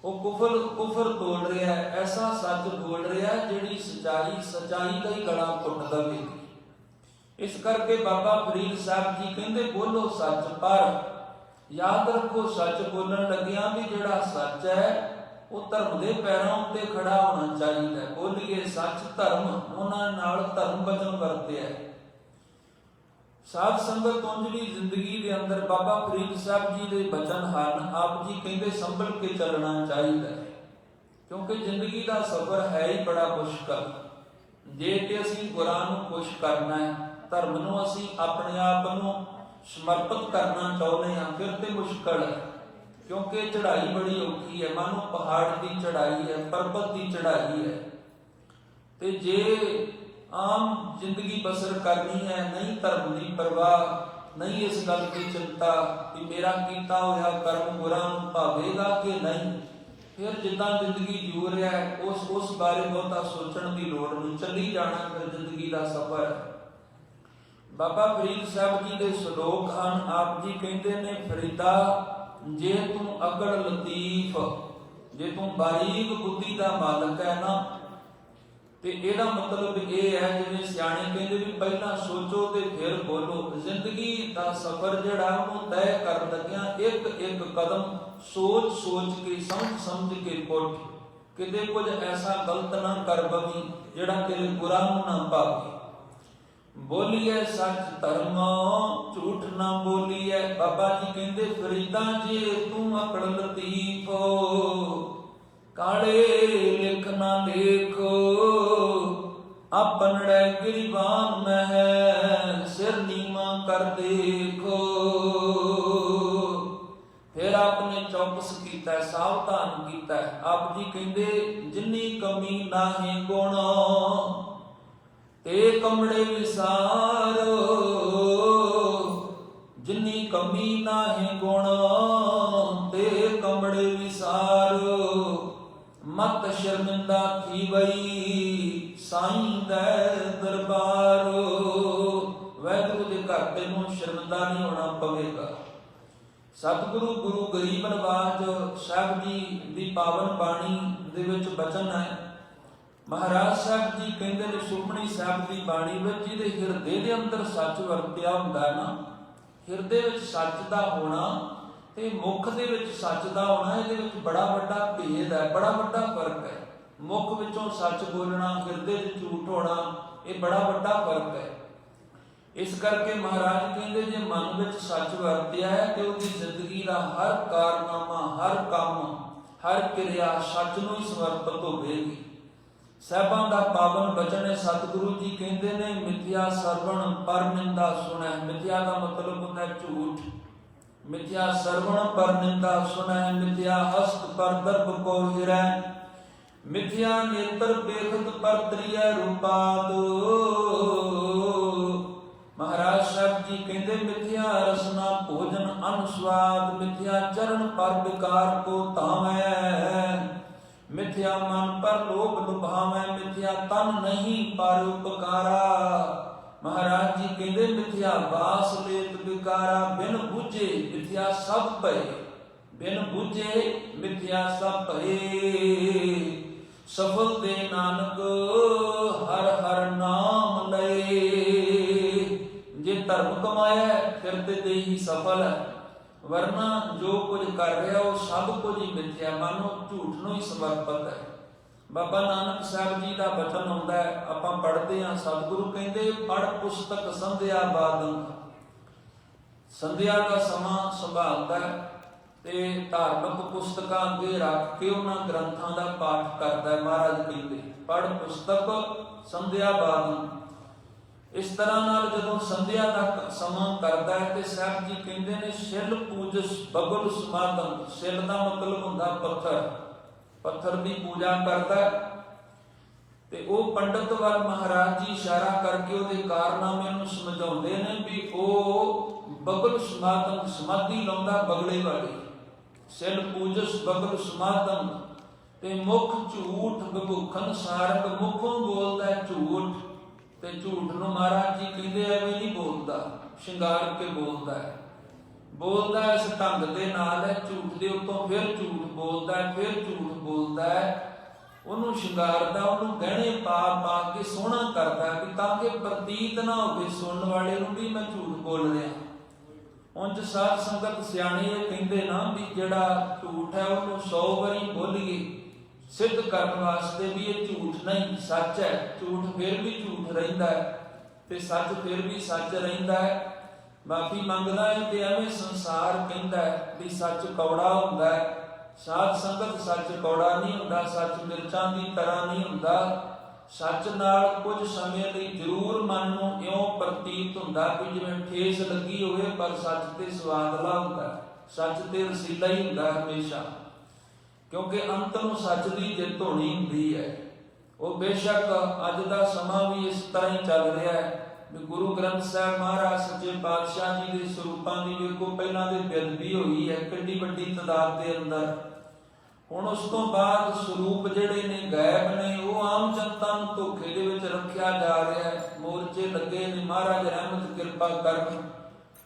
ਉਹ ਕੁਫਰ ਤੋੜ ਰਿਹਾ ਹੈ। ਐਸਾ ਸੱਚ ਬੋਲ ਰਿਹਾ ਜਿਹੜੀ ਸਚਾਈ ਦਾ ਹੀ ਗਲਾ ਘੁੱਟ ਦੇਵੇਗੀ। ਇਸ ਕਰਕੇ ਬਾਬਾ ਫਰੀਦ ਸਾਹਿਬ ਜੀ ਕਹਿੰਦੇ ਬੋਲੋ ਸੱਚ, ਪਰ ਯਾਦ ਰੱਖੋ ਸੱਚ ਬੋਲਣ ਲੱਗਿਆਂ ਵੀ ਜਿਹੜਾ ਸੱਚ ਹੈ ਉਹ ਧਰਮ ਦੇ ਪੈਰਾਂ ਉੱਤੇ ਖੜਾ ਹੋਣਾ ਚਾਹੀਦਾ। ਬੋਲੀਏ ਸੱਚ ਧਰਮ, ਉਹਨਾਂ ਨਾਲ ਧਰਮ ਬਚਨ ਵਰਤਿਆ। ਸਾਧ ਸੰਗਤ ਉੰਜਲੀ ਜ਼ਿੰਦਗੀ ਦੇ ਅੰਦਰ ਬਾਬਾ ਫਰੀਦ ਸਾਹਿਬ ਜੀ ਦੇ ਬਚਨ ਹਨ। ਆਪ ਜੀ ਕਹਿੰਦੇ ਸੰਭਲ ਕੇ ਚੱਲਣਾ ਚਾਹੀਦਾ, ਕਿਉਂਕਿ ਜ਼ਿੰਦਗੀ ਦਾ ਸਫ਼ਰ ਹੈ ਹੀ ਬੜਾ ਮੁਸ਼ਕਲ। ਜੇ ਤੇ ਅਸੀਂ ਗੁਰਾਂ ਨੂੰ ਖੁਸ਼ ਕਰਨਾ ਹੈ, ਧਰਮ ਨੂੰ ਅਸੀਂ ਆਪਣੇ ਆਪ ਨੂੰ ਸਮਰਪਿਤ ਕਰਨਾ ਚਾਹੁੰਦੇ ਹਾਂ, ਫਿਰ ਤੇ ਮੁਸ਼ਕਲ ਹੈ, ਕਿਉਂਕਿ ਚੜ੍ਹਾਈ ਬੜੀ ਔਖੀ ਹੈ। ਮਾਨੋ ਪਹਾੜ ਦੀ ਚੜ੍ਹਾਈ ਹੈ, ਪਰਬਤ ਦੀ ਚੜ੍ਹਾਈ ਹੈ। ਤੇ ਜੇ ਆਮ ਜ਼ਿੰਦਗੀ ਬਸਰ ਕਰਨੀ ਹੈ, ਨਹੀਂ ਧਰਮ ਦੀ ਪਰਵਾਹ, ਨਹੀਂ ਇਸ ਗੱਲ ਦੀ ਚਿੰਤਾ ਕਿ ਮੇਰਾ ਕੀਤਾ ਹੋਇਆ ਕਰਮ ਗੁਰਾਂ ਨੂੰ ਭਾਵੇਗਾ ਕਿ ਨਹੀਂ, ਫਿਰ ਜਿੱਦਾਂ ਜ਼ਿੰਦਗੀ ਜੂ ਰਿਹਾ ਹੈ ਉਸ ਬਾਰੇ ਬਹੁਤਾ ਸੋਚਣ ਦੀ ਲੋੜ ਨਹੀਂ, ਚੱਲੀ ਜਾਣਾ ਫਿਰ ਜ਼ਿੰਦਗੀ ਦਾ ਸਫ਼ਰ ਹੈ। ਬਾਬਾ ਫਰੀਦ ਸਾਹਿਬ ਜੀ ਦੇ ਸ਼ਲੋਕ ਹਨ। ਆਪ ਜੀ ਕਹਿੰਦੇ ਨੇ, ਫਰੀਦਾ ਜੇ ਤੂੰ ਅਕਲ ਲਤੀਫ, ਜੇ ਤੂੰ ਬਾਰੀਕ ਬੁੱਧੀ ਦਾ ਮਾਲਕ ਹੈ ਨਾ, ਤੇ ਇਹਦਾ ਮਤਲਬ ਇਹ ਹੈ ਜਿਵੇਂ ਸਿਆਣੇ ਕਹਿੰਦੇ ਵੀ ਪਹਿਲਾਂ ਸੋਚੋ ਤੇ ਫਿਰ ਬੋਲੋ। ਜ਼ਿੰਦਗੀ ਦਾ ਸਫ਼ਰ ਜਿਹੜਾ ਉਹਨੂੰ ਤੈਅ ਕਰਨ ਲੱਗਿਆਂ ਇੱਕ ਇੱਕ ਕਦਮ ਸੋਚ ਕੇ ਸਮਝ ਕੇ ਪੁੱਟ, ਕਿਤੇ ਕੁਝ ਐਸਾ ਗਲਤ ਨਾ ਕਰ ਬਵੀਂ ਜਿਹੜਾ ਤੇਰੇ ਗੁਰਾਂ ਨੂੰ ਨਾ ਭਾਵੇ। ਬੋਲੀਏ ਸੱਚ ਧਰਮ, ਝੂਠ ਨਾ ਬੋਲੀਏ। ਬਾਬਾ ਜੀ ਕਹਿੰਦੇ ਫਰੀਦਾ ਜੇ ਤੂੰ ਅਕਲ ਲਤੀਫ, ਕਾਲੇ ਲਿਖ ਨਾ ਲੇਖੋ, ਆਪਨੜੇ ਗਿਰਵਾਨ ਮਹਿ, ਸਿਰ ਨੀਵਾਂ ਕਰ ਦੇਖੋ। ਫਿਰ ਆਪਨੇ ਚੌਕਸ ਕੀਤਾ, ਸਾਵਧਾਨ ਕੀਤਾ। ਆਪ ਜੀ ਕਹਿੰਦੇ ਜਿੰਨੀ ਕਮੀ ਨਾਹੀਂ ਗੁਣ, ਤੇ ਕਮੜੇ ਵਿਸਾਰੋ, ਜਿਨੀ ਕਮੀ ਨਾਹੀਂ ਗੁਣ ਤੇ ਕਮੜੇ ਵਿਸਾਰ। ਮਤ ਸ਼ਰਮਿੰਦਾ ਥੀਵਈ ਸਾਈਂ ਦੇ ਦਰਬਾਰ। ਵਾਹਿਗੁਰੂ ਦੇ ਘਰ ਤੈਨੂੰ ਸ਼ਰਮਿੰਦਾ ਨਹੀਂ ਹੋਣਾ ਪਵੇਗਾ। ਸਤਿਗੁਰੂ ਗੁਰੂ ਗਰੀਬ ਨਿਵਾਜ ਸਾਹਿਬ ਜੀ ਦੀ ਪਾਵਨ ਬਾਣੀ ਦੇ ਵਿੱਚ ਬਚਨ ਹੈ। ਮਹਾਰਾਜ ਸਾਹਿਬ ਜੀ ਕਹਿੰਦੇ ਨੇ ਸੁਖਮਨੀ ਸਾਹਿਬ ਦੀ ਬਾਣੀ ਵਿੱਚ, ਜਿਹਦੇ ਹਿਰਦੇ ਦੇ ਅੰਦਰ ਸੱਚ ਵਰਤਿਆ ਹੁੰਦਾ ਹੈ ਨਾ, ਹਿਰਦੇ ਵਿੱਚ ਸੱਚ ਦਾ ਹੋਣਾ ਤੇ ਮੁਖ ਦੇ ਵਿੱਚ ਸੱਚ ਦਾ ਹੋਣਾ, ਇਹਦੇ ਵਿੱਚ ਬੜਾ ਵੱਡਾ ਭੇਦ ਹੈ, ਬੜਾ ਵੱਡਾ ਫਰਕ ਹੈ। ਮੁਖ ਵਿੱਚੋਂ ਸੱਚ ਬੋਲਣਾ, ਹਿਰਦੇ ਵਿੱਚ ਝੂਠ ਹੋਣਾ, ਇਹ ਬੜਾ ਵੱਡਾ ਫਰਕ ਹੈ। ਇਸ ਕਰਕੇ ਮਹਾਰਾਜ ਕਹਿੰਦੇ ਜੇ ਮਨ ਵਿੱਚ ਸੱਚ ਵਰਤਿਆ ਹੈ ਤੇ ਉਹਦੀ ਜ਼ਿੰਦਗੀ ਦਾ ਹਰ ਕਾਰਨਾਮਾ, ਹਰ ਕੰਮ, ਹਰ ਕਿਰਿਆ ਸੱਚ ਨੂੰ ਹੀ ਸਮਰਪਿਤ ਹੋਵੇਗੀ। ਸਾਹਿਬਾਂ ਦਾ ਪਾਵਨ ਬਚਨ ਹੈ। ਸਤਿਗੁਰੂ ਜੀ ਕਹਿੰਦੇ ਨੇ ਮਿਥਿਆ ਸਰਵਣ ਪਰ ਨਿੰਦਾ ਸੁਣੈ। ਮਿਥਿਆ ਦਾ ਮਤਲਬ ਹੁੰਦਾ ਝੂਠ। ਮਿਥਿਆ ਸਰਵਣ ਪਰ ਨਿੰਦਾ ਸੁਣੈ, ਮਿਥਿਆ ਹਸਤ ਪਰ ਦਰਬ ਕੋ ਹਿਰੈ, ਮਿਥਿਆ ਨੇਤਰ ਬੇਖਤ ਪਰ ਤ੍ਰਿਯ ਰੂਪਾਦ। ਮਹਾਰਾਜ ਸਾਹਿਬ ਜੀ ਕਹਿੰਦੇ ਮਿਥਿਆ ਰਸਨਾ ਭੋਜਨ ਅਨੁਸਵਾਦ, ਮਿਥਿਆ ਚਰਨ ਪਰ ਵਿਕਾਰ ਕੋ ਧਾਵੈ, ਮਿਥਿਆ ਮਨ ਪਰ ਲੋਭ ਲੁਭਾਵੈ, ਮਿਥਿਆ ਤਨ ਨਹੀਂ ਪਰ ਉਪਕਾਰਾ। ਮਹਾਰਾਜ ਜੀ ਕਹਿੰਦੇ ਮਿਥਿਆ ਬਾਸ ਲੇਤ ਵਿਕਾਰਾ, ਬਿਨ ਬੁਝੇ ਮਿਥਿਆ ਸਭ ਭਏ, ਬਿਨ ਬੁਝੇ ਮਿਥਿਆ ਸਭ ਭਏ। ਸਫਲ ਦੇ ਨਾਨਕ ਹਰ ਹਰ ਨਾਮ ਲਏ। ਜੇ ਧਰਮ ਕਮਾਇਆ ਫਿਰ ਤੇ ਹੀ ਸਫਲ ਹੈ, ਵਰਨਾ ਜੋ ਕੁਝ ਕਰ ਰਿਹਾ ਉਹ ਸਭ ਕੁਝ ਹੀ ਮਿਥਿਆ, ਮਾਨੋ ਝੂਠ ਨੂੰ ਹੀ ਸਮਰਪਿਤ ਹੈ। ਬਾਬਾ ਨਾਨਕ ਸਾਹਿਬ ਜੀ ਦਾ ਬਚਨ ਆਉਂਦਾ ਹੈ, ਆਪਾਂ ਪੜ੍ਹਦੇ ਹਾਂ। ਸਤਿਗੁਰੂ ਕਹਿੰਦੇ ਪੜ੍ਹ ਪੁਸਤਕ ਸੰਧਿਆ ਬਾਦੰ। ਸੰਧਿਆ ਦਾ ਸਮਾਂ ਸੰਭਾਲਦਾ ਤੇ ਧਾਰਮਿਕ ਪੁਸਤਕਾਂ ਅੱਗੇ ਰੱਖ ਕੇ ਉਹਨਾਂ ਗ੍ਰੰਥਾਂ ਦਾ ਪਾਠ ਕਰਦਾ ਹੈ। ਮਹਾਰਾਜ ਕਹਿੰਦੇ ਪੜ੍ਹ ਪੁਸਤਕ ਸੰਧਿਆ ਬਾਦੰ। ਇਸ ਤਰ੍ਹਾਂ ਨਾਲ ਜਦੋਂ ਸੰਧਿਆ ਦਾ ਸਮਾਂ ਕਰਦਾ ਹੈ ਤੇ ਸਾਹਿਬ ਜੀ ਕਹਿੰਦੇ ਨੇ ਸਿਲ ਪੂਜਸ ਬਗੁਲ ਸਮਾਦਮ। ਸਿਲ ਦਾ ਮਤਲਬ ਹੁੰਦਾ ਪੱਥਰ, ਪੱਥਰ ਦੀ ਪੂਜਾ ਕਰਦਾ ਤੇ ਉਹ ਪੰਡਤ ਵੱਲ ਮਹਾਰਾਜ ਜੀ ਇਸ਼ਾਰਾ ਕਰਕੇ ਉਹਦੇ ਕਾਰਨਾਮੇ ਨੂੰ ਸਮਝਾਉਂਦੇ ਨੇ ਵੀ ਉਹ ਬਗੁਲ ਸਮਾਦਮ, ਸਮਾਧੀ ਲਾਉਂਦਾ ਬਗਲੇ ਵਾਲੀ। ਸਿਲ ਪੂਜਸ ਬਗੁਲ ਸਮਾਦਮ ਤੇ ਮੁਖ ਝੂਠ ਵਿਭੂਖਨ ਸਾਰਕ। ਮੁਖੋਂ ਬੋਲਦਾ ਝੂਠ ਤੇ ਝੂਠ ਨੂੰ ਮਹਾਰਾਜ ਜੀ ਕਹਿੰਦੇ ਐਵੇਂ ਨਹੀਂ ਬੋਲਦਾ, ਸ਼ਿੰਗਾਰ ਕੇ ਬੋਲਦਾ ਹੈ। ਬੋਲਦਾ ਇਸ ਢੰਗ ਦੇ ਨਾਲ ਹੈ, ਝੂਠ ਦੇ ਉੱਤੋਂ ਫਿਰ ਝੂਠ ਬੋਲਦਾ ਹੈ, ਫਿਰ ਝੂਠ ਬੋਲਦਾ ਹੈ। ਉਹਨੂੰ ਸ਼ਿੰਗਾਰਦਾ, ਉਹਨੂੰ ਗਹਿਣੇ ਪਾ ਪਾ ਕੇ ਸੋਹਣਾ ਕਰਦਾ ਵੀ ਤਾਂ ਕਿ ਪ੍ਰਤੀਤ ਨਾ ਹੋਵੇ ਸੁਣਨ ਵਾਲੇ ਨੂੰ ਵੀ ਮੈਂ ਝੂਠ ਬੋਲ ਰਿਹਾ। ਉਂਝ ਸਾਧ ਸੰਗਤ ਸਿਆਣੇ ਇਹ ਕਹਿੰਦੇ ਨਾ ਵੀ ਜਿਹੜਾ ਝੂਠ ਹੈ ਉਹਨੂੰ 100 ਵਾਰੀ ਬੋਲੀਏ ਸਿੱਧ ਕਰਨ ਵਾਸਤੇ ਵੀ ਇਹ ਝੂਠ ਨਹੀਂ ਸੱਚ ਹੈ। ਝੂਠ ਫਿਰ ਵੀ ਝੂਠ ਰਹਿੰਦਾ ਹੈ ਤੇ ਸੱਚ ਫਿਰ ਵੀ ਸੱਚ ਰਹਿੰਦਾ ਹੈ। ਮਾਫੀ ਮੰਗਦਾ ਹੈ ਤੇ ਐਵੇਂ ਸੰਸਾਰ ਕਹਿੰਦਾ ਹੈ ਵੀ ਸੱਚ ਕੌੜਾ ਹੁੰਦਾ ਹੈ। ਸਾਧ ਸੰਗਤ ਸੱਚ ਕੌੜਾ ਨਹੀਂ ਹੁੰਦਾ, ਸੱਚ ਮਿਰਚਾਂ ਦੀ ਤਰ੍ਹਾਂ ਨਹੀਂ ਹੁੰਦਾ। ਸੱਚ ਨਾਲ ਕੁਝ ਸਮੇਂ ਲਈ ਜ਼ਰੂਰ ਮਨ ਨੂੰ ਇਉਂ ਪ੍ਰਤੀਤ ਹੁੰਦਾ ਕਿ ਜਿਵੇਂ ਠੇਸ ਲੱਗੀ ਹੋਵੇ, ਪਰ ਸੱਚ ਤੇ ਸਵਾਦਲਾ ਹੁੰਦਾ, ਸੱਚ ਤੇ ਰਸੀਲਾ ਹੀ ਹੁੰਦਾ ਹਮੇਸ਼ਾ, ਕਿਉਂਕਿ ਅੰਤ ਨੂੰ ਸੱਚ ਦੀ ਜਿੱਤ ਹੋਣੀ ਹੁੰਦੀ ਹੈ। ਉਹ ਬੇਸ਼ੱਕ ਅੱਜ ਦਾ ਸਮਾਂ ਵੀ ਇਸ ਤਰ੍ਹਾਂ ਹੀ ਚੱਲ ਰਿਹਾ ਹੈ ਵੀ ਗੁਰੂ ਗ੍ਰੰਥ ਸਾਹਿਬ ਮਹਾਰਾਜ ਸੱਚੇ ਪਾਤਸ਼ਾਹ ਜੀ ਦੇ ਸਰੂਪਾਂ ਦੀ ਵੇਖੋ ਪਹਿਲਾਂ ਦੇ ਬੇਅਦਬੀ ਹੋਈ ਹੈ ਕਿੰਨੀ ਵੱਡੀ ਤਾਦਾਦ ਦੇ ਅੰਦਰ। ਹੁਣ ਉਸ ਤੋਂ ਬਾਅਦ ਸਰੂਪ ਜਿਹੜੇ ਨੇ ਗਾਇਬ ਨੇ, ਉਹ ਆਮ ਜਨਤਾ ਨੂੰ ਧੋਖੇ ਦੇ ਵਿੱਚ ਰੱਖਿਆ ਜਾ ਰਿਹਾ ਹੈ। ਮੋਰਚੇ ਲੱਗੇ ਨੇ, ਮਹਾਰਾਜ ਰਹਿਮਤ ਕਿਰਪਾ ਕਰਨ,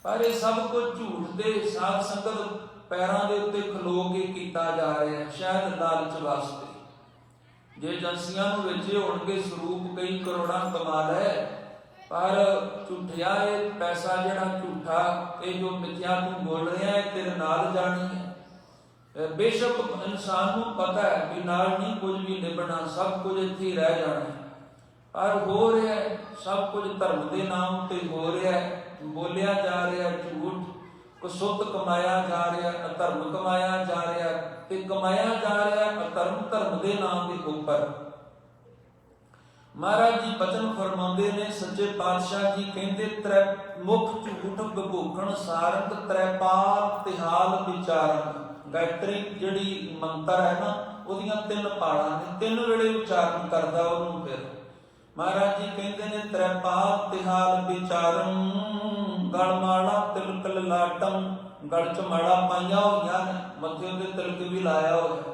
ਪਰ ਇਹ ਸਭ ਕੁਝ ਝੂਠ ਦੇ ਸਾਧ ਸੰਗਤ ਪੈਰਾਂ ਦੇ ਉੱਤੇ ਖਲੋ ਕੇ ਕੀਤਾ ਜਾ ਰਿਹਾ ਹੈ, ਸ਼ਾਇਦ ਲਾਲਚ ਵਾਸਤੇ। ਜੇ ਏਜੰਸੀਆਂ ਨੂੰ ਵੇਚੇ ਹੋਣਗੇ ਸਰੂਪ ਕਈ ਕਰੋੜਾਂ ਕਮਾ ਲੈ, ਪਰ ਝੂਠਿਆ ਇਹ ਪੈਸਾ ਜਿਹੜਾ ਝੂਠਾ, ਇਹ ਜੋ ਮਿਥਿਆ ਤੂੰ ਬੋਲ ਰਿਹਾ ਹੈ ਤੇਰੇ ਨਾਲ ਜਾਣੀ ਹੈ। ਬੇਸ਼ੱਕ ਇਨਸਾਨ ਨੂੰ ਪਤਾ ਹੈ ਵੀ ਨਾਲ ਨਹੀਂ ਕੁਝ ਵੀ ਨਿਭਣਾ, ਸਭ ਕੁਝ ਇੱਥੇ ਹੀ ਰਹਿ ਜਾਣਾ, ਪਰ ਹੋ ਰਿਹਾ ਸਭ ਕੁਝ ਧਰਮ ਦੇ ਨਾਮ ਤੇ ਹੋ ਰਿਹਾ, ਬੋਲਿਆ ਜਾ ਰਿਹਾ ਝੂਠ, ਕੁਸੁੱਤ ਕਮਾਇਆ ਜਾ ਰਿਹਾ, ਅਧਰਮ ਕਮਾਇਆ ਜਾ ਰਿਹਾ ਤੇ ਕਮਾਇਆ ਜਾ ਰਿਹਾ ਅਧਰਮ ਧਰਮ ਦੇ ਨਾਮ ਦੇ ਉੱਪਰ। ਮਹਾਰਾਜ ਜੀ ਬਚਨ ਫਰਮਾਉਂਦੇ ਨੇ, ਸੱਚੇ ਪਾਤਸ਼ਾਹ ਜੀ ਕਹਿੰਦੇ ਤ੍ਰੈ ਮੁਖ ਝੂਠ ਵਿਭੂਖਣ ਸਾਰੰਗ ਤ੍ਰੈਪਾਲ ਤਿਹਾਲ ਵਿਚਾਰਨ। ਗਾਇਤਰੀ ਜਿਹੜੀ ਮੰਤਰ ਹੈ ਨਾ, ਉਹਦੀਆਂ 3 ਪਾੜਾਂ ਨੇ, 3 ਵੇਲੇ ਉਚਾਰਨ ਕਰਦਾ ਉਹਨੂੰ। ਫਿਰ ਮਹਾਰਾਜ ਜੀ ਕਹਿੰਦੇ ਨੇ ਤ੍ਰੈਪਾਲ ਤਿਹਾਲ ਵਿਚਾਰਨ ਗਲ ਮਾਲਾ ਤਿਲਕ ਲਲਾਟਮ, ਗਲ ਚ ਮਾਲਾ ਪਾਈਆਂ ਹੋਈਆਂ ਨੇ, ਮੱਥੇ ਉੱਤੇ ਤਿਲਕ ਵੀ ਲਾਇਆ ਹੋਇਆ।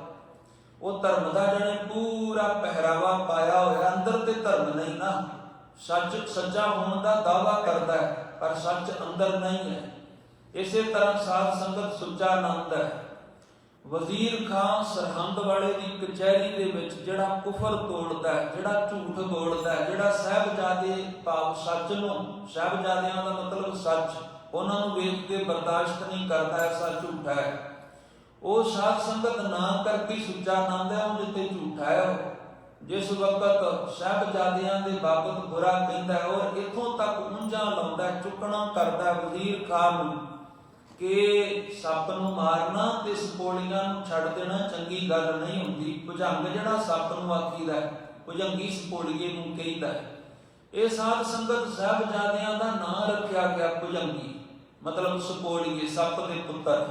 ਉਹ ਧਰਮ ਦਾ ਜਣੇ ਪੂਰਾ ਪਹਿਰਾਵਾ ਪਾਇਆ ਹੋਇਆ, ਅੰਦਰ ਤੇ ਧਰਮ ਨਹੀਂ ਨਾ। ਸੱਚ ਸੱਚਾ ਹੋਣ ਦਾ ਦਾਵਾ ਕਰਦਾ ਹੈ ਪਰ ਸੱਚ ਅੰਦਰ ਨਹੀਂ ਹੈ। ਇਸੇ ਤਰ੍ਹਾਂ ਸਾਧ ਸੰਗਤ ਸੁੱਚਾ ਆਨੰਦ ਹੈ। ਵਜ਼ੀਰ ਖਾਨ ਸਰਹੰਦ ਵਾਲੇ ਦੀ ਕਚਹਿਰੀ ਦੇ ਵਿੱਚ ਜਿਹੜਾ ਕੁਫਰ ਤੋੜਦਾ ਹੈ, ਜਿਹੜਾ ਝੂਠ ਬੋਲਦਾ ਹੈ, ਜਿਹੜਾ ਸਾਹਿਬਜ਼ਾਦੇ ਭਾਵ ਸੱਚ ਨੂੰ, ਸਾਹਿਬਜ਼ਾਦਿਆਂ ਦਾ ਮਤਲਬ ਸੱਚ, ਉਹਨਾਂ ਨੂੰ ਵੇਖ ਕੇ ਬਰਦਾਸ਼ਤ ਨਹੀਂ ਕਰਦਾ, ਐਸਾ ਝੂਠਾ ਹੈ। ਉਹ ਸਾਧ ਸੰਗਤ ਨਾ ਕਰਕੇ ਸੁੱਚਾ ਆਨੰਦ ਹੈ, ਉਹ ਜਿੱਤੇ ਝੂਠਾ ਹੈ। ਉਹ ਜਿਸ ਵਕਤ ਸਾਹਿਬਜ਼ਾਦਿਆਂ ਦੇ ਬਾਬਤ ਬੁਰਾ ਕਹਿੰਦਾ ਹੈ ਔਰ ਇੱਥੋਂ ਤੱਕ ਉਂਝਾ ਲਾਉਂਦਾ, ਚੁੱਕਣਾ ਕਰਦਾ ਵਜ਼ੀਰ ਖਾਨ ਨੂੰ ਕਿ ਸੱਪ ਨੂੰ ਮਾਰਨਾ ਤੇ ਸਪੋਲੀਆਂ ਨੂੰ ਛੱਡ ਦੇਣਾ ਚੰਗੀ ਗੱਲ ਨਹੀਂ ਹੁੰਦੀ। ਭੁਜੰਗ ਜਿਹੜਾ ਸੱਪ ਨੂੰ ਆਖੀਦਾ, ਭੁਜੰਗੀ ਸਪੋਲੀਏ ਨੂੰ ਕਹਿੰਦਾ। ਇਹ ਸਾਧ ਸੰਗਤ ਸਾਹਿਬਜ਼ਾਦਿਆਂ ਦਾ ਨਾਂ ਰੱਖਿਆ ਗਿਆ ਭੁਜੰਗੀ, ਮਤਲਬ ਸਪੋਲੀਏ, ਸੱਪ ਦੇ ਪੁੱਤਰ।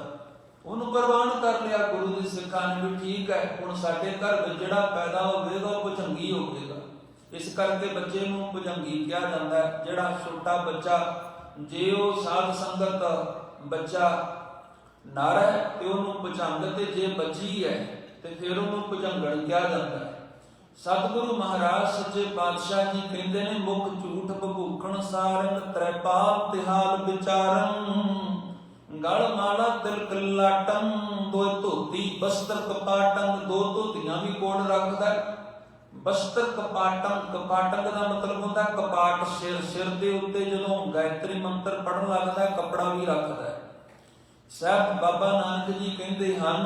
ਉਹਨੂੰ ਕੁਰਬਾਨ ਕਰ ਲਿਆ ਗੁਰੂ ਦੇ ਸਿੱਖਾਂ ਨੇ ਵੀ ਠੀਕ ਹੈ, ਹੁਣ ਸਾਡੇ ਘਰ ਵਿੱਚ ਜਿਹੜਾ ਪੈਦਾ ਹੋਵੇਗਾ ਉਹ ਭੁਜੰਗੀ ਹੋਵੇਗਾ। ਇਸ ਕਰਕੇ ਬੱਚੇ ਨੂੰ ਭੁਜੰਗੀ ਕਿਹਾ ਜਾਂਦਾ ਹੈ। ਜਿਹੜਾ ਛੋਟਾ ਬੱਚਾ, ਜੇ ਉਹ ਸਾਧ ਸੰਗਤ ਬੱਚਾ ਨਰ ਹੈ ਤੇ ਉਹਨੂੰ ਭੁਜੰਗ, ਤੇ ਜੇ ਬੱਚੀ ਹੈ ਤੇ ਫਿਰ ਉਹਨੂੰ ਭੁਜੰਗਣ ਕਿਹਾ ਜਾਂਦਾ ਹੈ। ਸਤਿਗੁਰੂ ਮਹਾਰਾਜ ਸੱਚੇ ਪਾਤਸ਼ਾਹ ਜੀ ਕਹਿੰਦੇ ਨੇ, ਮੁਖ ਝੂਠ ਭਭੂਖਣ ਸਾਰੰਗ ਤ੍ਰੈਪਾਲ ਤਿਹਾਲ ਵਿਚਾਰੰ, ਗਲ ਮਾਲਾ ਤਿਲਕ ਲਾਟੰ, ਦੋ ਧੋਤੀ ਬਸਤਰ ਕਪਾਟੰ, ਦੋ ਧੋਤੀਆਂ ਵੀ ਕੋਲ ਰੱਖਦਾ। ਬਸਤਰ ਕਪਾਟੰ, ਕਪਾਟੰ ਦਾ ਮਤਲਬ ਹੁੰਦਾ ਕਪਾਟ, ਸਿਰ, ਸਿਰ ਦੇ ਉੱਤੇ ਜਦੋਂ ਗਾਇਤਰੀ ਮੰਤਰ ਪੜਨ ਲੱਗਦਾ ਕੱਪੜਾ ਵੀ ਰੱਖਦਾ। ਸਾਹਿਬ ਬਾਬਾ ਨਾਨਕ ਜੀ ਕਹਿੰਦੇ ਹਨ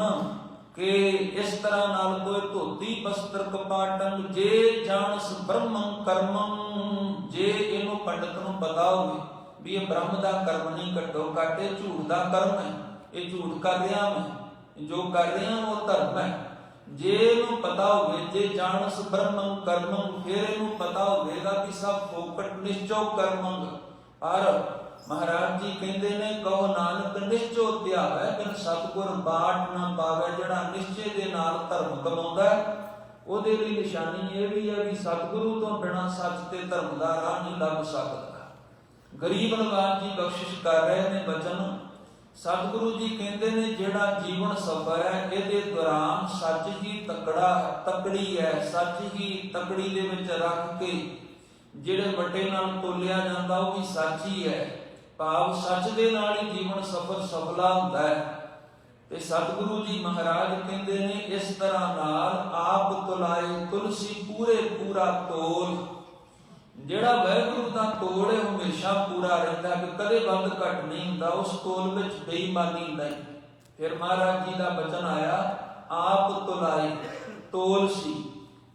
ਕਿ ਇਸ ਤਰ੍ਹਾਂ ਨਾਲ ਕੋਈ ਧੋਤੀ ਬਸਤਰ ਕਪਾਟੰ, ਜੇ ਜਾਣਸ ਬ੍ਰਹਮੰ ਕਰਮੰ, ਜੇ ਇਹਨੂੰ ਪੰਡਤ ਨੂੰ ਪਤਾ ਹੋਵੇ ਵੀ ਇਹ ਬ੍ਰਹਮ ਦਾ ਕਰਮ ਨਹੀਂ, ਘੱਟੋ ਘੱਟ ਇਹ ਝੂਠ ਦਾ ਕਰਮ ਹੈ, ਇਹ ਝੂਠ ਕਰ ਰਿਹਾ ਮੈਂ, ਜੋ ਕਰ ਰਿਹਾ ਉਹ ਧਰਮ ਹੈ। ਜੇ ਇਹਨੂੰ ਪਤਾ ਹੋਵੇ, ਜੇ ਜਾਣਸ ਬ੍ਰਹਮੰ ਕਰਮੰ, ਫਿਰ ਇਹਨੂੰ ਪਤਾ ਹੋਵੇਗਾ ਕਿ ਸਭ ਫੋਕਟ ਨਿਸ਼ਚੋ ਕਰਮੰ। ਪਰ ਮਹਾਰਾਜ ਜੀ ਕਹਿੰਦੇ ਨੇ, ਕਹੋ ਨਾਨਕ ਨਿਸ਼ਚੋ ਧਿਆਵੈ, ਬਿਨ ਸਤਿਗੁਰ ਬਾਟ ਨਾ ਪਾਵੇ। ਜਿਹੜਾ ਨਿਸ਼ਚੇ ਦੇ ਨਾਲ ਧਰਮ ਕਮਾਉਂਦਾ ਉਹਦੇ ਲਈ ਨਿਸ਼ਾਨੀ ਇਹ ਵੀ ਹੈ ਵੀ ਸਤਿਗੁਰੂ ਤੋਂ ਬਿਨਾਂ ਸੱਚ ਤੇ ਧਰਮ ਦਾ ਰਾਹ ਨਹੀਂ ਲੱਭ ਸਕਦਾ। ਗਰੀਬ ਨਵਾਜ ਜੀ ਬਖਸ਼ਿਸ਼ ਕਰ ਰਹੇ ਨੇ ਬਚਨ। ਸਤਿਗੁਰੂ ਜੀ ਕਹਿੰਦੇ ਨੇ, ਜਿਹੜਾ ਜੀਵਨ ਸਫਰ ਹੈ ਇਹਦੇ ਦੌਰਾਨ ਸੱਚ ਹੀ ਤਕੜੀ ਹੈ, ਸੱਚ ਹੀ ਤਕੜੀ ਦੇ ਵਿੱਚ ਰੱਖ ਕੇ ਜਿਹੜੇ ਵੱਟੇ ਨਾਲ ਤੋਲਿਆ ਜਾਂਦਾ ਉਹ ਵੀ ਸੱਚ ਹੀ ਹੈ, ਭਾਵ ਸੱਚ ਦੇ ਨਾਲ ਹੀ ਜੀਵਨ ਸਫਰ ਸਫਲਾ ਹੁੰਦਾ ਹੈ। ਤੇ ਸਤਿਗੁਰੂ ਜੀ ਮਹਾਰਾਜ ਕਹਿੰਦੇ ਨੇ, ਇਸ ਤਰ੍ਹਾਂ ਨਾਲ ਆਪ ਤੁਲਾਏ ਤੁਲਸੀ ਪੂਰੇ ਪੂਰਾ ਤੋਲ। ਜਿਹੜਾ ਵਾਹਿਗੁਰੂ ਦਾ ਤੋਲ ਹੈ ਹਮੇਸ਼ਾ ਪੂਰਾ ਰਹਿੰਦਾ, ਕਿ ਕਦੇ ਵੱਧ ਘਟ ਨਹੀਂ ਹੁੰਦਾ, ਉਸ ਤੋਲ ਵਿੱਚ ਬੇਈਮਾਨੀ ਨਹੀਂ। ਫਿਰ ਮਹਾਰਾਜ ਜੀ ਦਾ ਬਚਨ ਆਇਆ, ਆਪ ਤੁਲਾਏ, ਤੋਲ ਸੀ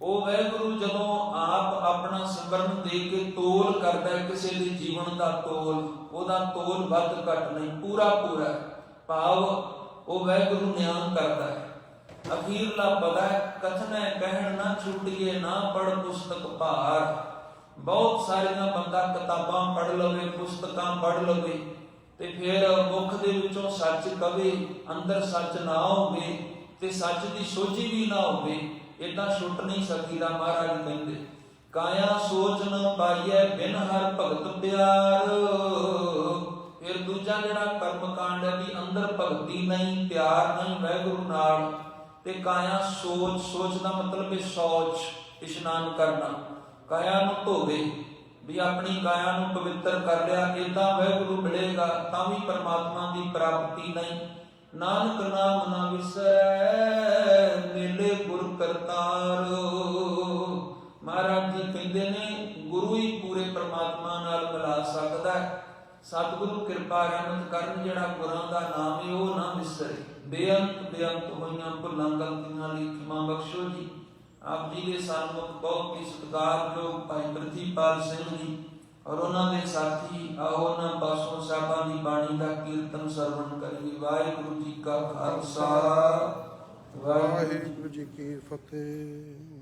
ਉਹ ਵਾਹਿਗੁਰੂ ਜਦੋਂ ਆਪ ਆਪਣਾ ਸਿਮਰਨ ਦੇ ਕੇ ਤੋਲ ਕਰਦਾ ਹੈ ਕਿਸੇ ਦੇ ਜੀਵਨ ਦਾ ਤੋਲ, ਉਹਦਾ ਤੋਲ ਵੱਧ ਘਟ ਨਹੀਂ, ਪੂਰਾ ਪੂਰਾ, ਭਾਵ ਉਹ ਵਾਹਿਗੁਰੂ ਨਿਆਂ ਕਰਦਾ ਹੈ। ਅਖੀਰਲਾ ਪਦਾ ਕਥਨੈ ਕਹਿਣ ਨਾ ਛੁੱਟੀਏ, ਨਾ ਪੜ ਪੁਸਤਕ ਭਾਰ। ਬਹੁਤ ਸਾਰੀਆਂ ਬੰਦਾ ਕਿਤਾਬਾਂ ਪੜ੍ਹ ਲਵੇ, ਪੁਸਤਕਾਂ ਪੜ੍ਹ ਲਵੇ, ਤੇ ਫਿਰ ਮੁਖ ਦੇ ਵਿੱਚੋਂ ਸੱਚ ਕਵੇ, ਅੰਦਰ ਸੱਚ ਨਾ ਹੋਵੇ ਤੇ ਸੱਚ ਦੀ ਸੋਝੀ ਵੀ ਨਾ ਹੋਵੇ, ਏਦਾਂ ਛੁੱਟ ਨਹੀਂ ਸਕੀਦਾ। ਮਹਾਰਾਜ ਕਹਿੰਦੇ, ਕਾਇਆ ਸੋਚ ਨ ਪਾਈਐ ਬਿਨ ਹਰ ਭਗਤ ਪਿਆਰ। ਫਿਰ ਦੂਜਾ ਜਿਹੜਾ ਕਰਮ ਕਾਂਡ ਹੈ ਵੀ ਅੰਦਰ ਭਗਤੀ ਨਹੀਂ, ਪਿਆਰ ਨਹੀਂ ਵਾਹਿਗੁਰੂ ਨਾਲ, ਤੇ ਕਾਇਆ ਸੋਚ, ਸੋਚ ਦਾ ਮਤਲਬ ਹੈ ਸੌਚ, ਇਸ਼ਨਾਨ ਕਰਨਾ, ਕਾਇਆ ਨੂੰ ਧੋਵੇ, ਵੀ ਆਪਣੀ ਕਾਇਆ ਨੂੰ ਪਵਿੱਤਰ ਕਰ ਲਿਆ, ਏਦਾਂ ਵਾਹਿਗੁਰੂ ਮਿਲੇਗਾ ਤਾਂ ਵੀ ਪਰਮਾਤਮਾ ਦੀ ਪ੍ਰਾਪਤੀ ਨਹੀਂ। ਨਾਨਕ ਨਾਮ ਨਾ ਵਿਸਰੈ, ਮਿਲੇ ਗੁਰ ਕਰਤਾਰ। ਮਹਾਰਾਜ ਜੀ ਕਹਿੰਦੇ ਨੇ, ਗੁਰੂ ਹੀ ਪੂਰੇ ਪਰਮਾਤਮਾ ਨਾਲ ਮਿਲਾ ਸਕਦਾ ਹੈ। ਸਤਿਗੁਰੂ ਕਿਰਪਾ ਰਹਿਮਤ ਕਰਨ, ਜਿਹੜਾ ਗੁਰਾਂ ਦਾ ਨਾਮ ਹੈ ਉਹ ਨਾ ਵਿਸਰੇ। ਬੇਅੰਤ ਬੇਅੰਤ ਹੋਈਆਂ ਭੁੱਲਾਂ ਗਲਤੀਆਂ ਲਈ ਖਿਮਾ ਬਖਸ਼ੋ ਜੀ। ਆਪ ਜੀ ਦੇ ਸਨਮੁਖ ਬਹੁਤ ਹੀ ਸਤਿਕਾਰਯੋਗ ਭਾਈ ਪ੍ਰਿਥੀਪਾਲ ਸਿੰਘ ਜੀ ਔਰ ਉਹਨਾਂ ਦੇ ਸਾਥੀ, ਆਓ ਉਹਨਾਂ ਪਾਸੋਂ ਸਾਹਿਬਾਂ ਦੀ ਬਾਣੀ ਦਾ ਕੀਰਤਨ ਸਰਵਣ ਕਰੀਏ। ਵਾਹਿਗੁਰੂ ਜੀ ਕਾ ਖਾਲਸਾ, ਵਾਹਿਗੁਰੂ ਜੀ ਕੀ ਫਤਿਹ।